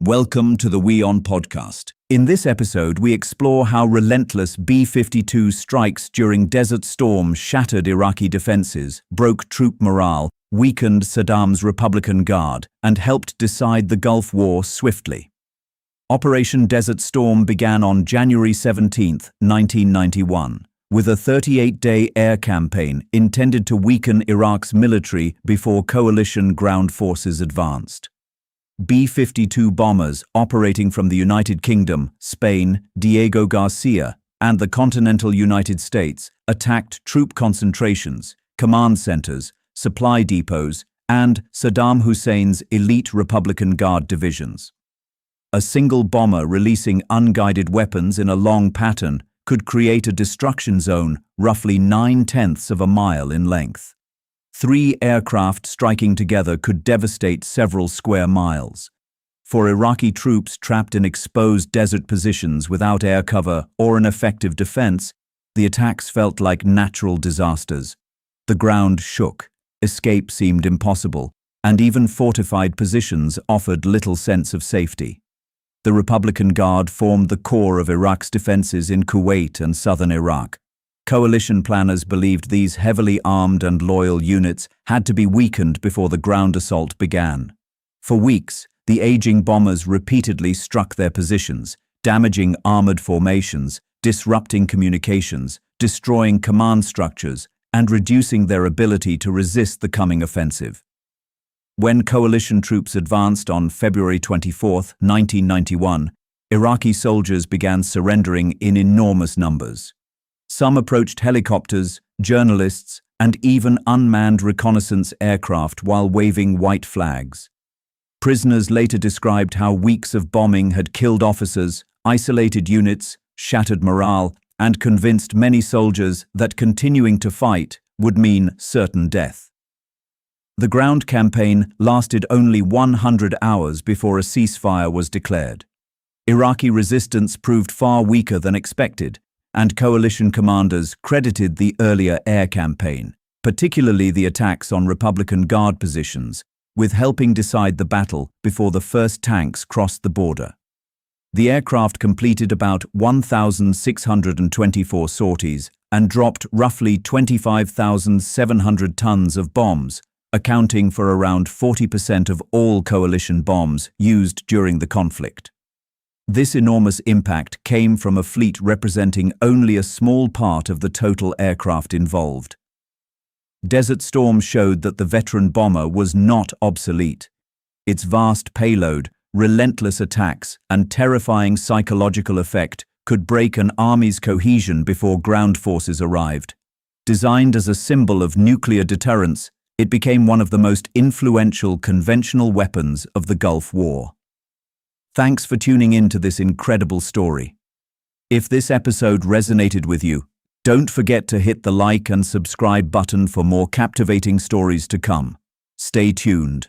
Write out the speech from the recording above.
Welcome to the WION podcast. In this episode, we explore how relentless B-52 strikes during Desert Storm shattered Iraqi defenses, broke troop morale, weakened Saddam's Republican Guard, and helped decide the Gulf War swiftly. Operation Desert Storm began on January 17, 1991, with a 38-day air campaign intended to weaken Iraq's military before coalition ground forces advanced. B-52 bombers operating from the United Kingdom, Spain, Diego Garcia, and the continental United States attacked troop concentrations, command centers, supply depots, and Saddam Hussein's elite Republican Guard divisions. A single bomber releasing unguided weapons in a long pattern could create a destruction zone roughly 9/10 of a mile in length. 3 aircraft striking together could devastate several square miles. For Iraqi troops trapped in exposed desert positions without air cover or an effective defense, the attacks felt like natural disasters. The ground shook, escape seemed impossible, and even fortified positions offered little sense of safety. The Republican Guard formed the core of Iraq's defenses in Kuwait and southern Iraq. Coalition planners believed these heavily armed and loyal units had to be weakened before the ground assault began. For weeks, the aging bombers repeatedly struck their positions, damaging armored formations, disrupting communications, destroying command structures, and reducing their ability to resist the coming offensive. When coalition troops advanced on February 24, 1991, Iraqi soldiers began surrendering in enormous numbers. Some approached helicopters, journalists, and even unmanned reconnaissance aircraft while waving white flags. Prisoners later described how weeks of bombing had killed officers, isolated units, shattered morale, and convinced many soldiers that continuing to fight would mean certain death. The ground campaign lasted only 100 hours before a ceasefire was declared. Iraqi resistance proved far weaker than expected, and coalition commanders credited the earlier air campaign, particularly the attacks on Republican Guard positions, with helping decide the battle before the first tanks crossed the border. The aircraft completed about 1,624 sorties and dropped roughly 25,700 tons of bombs, accounting for around 40% of all coalition bombs used during the conflict. This enormous impact came from a fleet representing only a small part of the total aircraft involved. Desert Storm showed that the veteran bomber was not obsolete. Its vast payload, relentless attacks, and terrifying psychological effect could break an army's cohesion before ground forces arrived. Designed as a symbol of nuclear deterrence, it became one of the most influential conventional weapons of the Gulf War. Thanks for tuning in to this incredible story. If this episode resonated with you, don't forget to hit the like and subscribe button for more captivating stories to come. Stay tuned.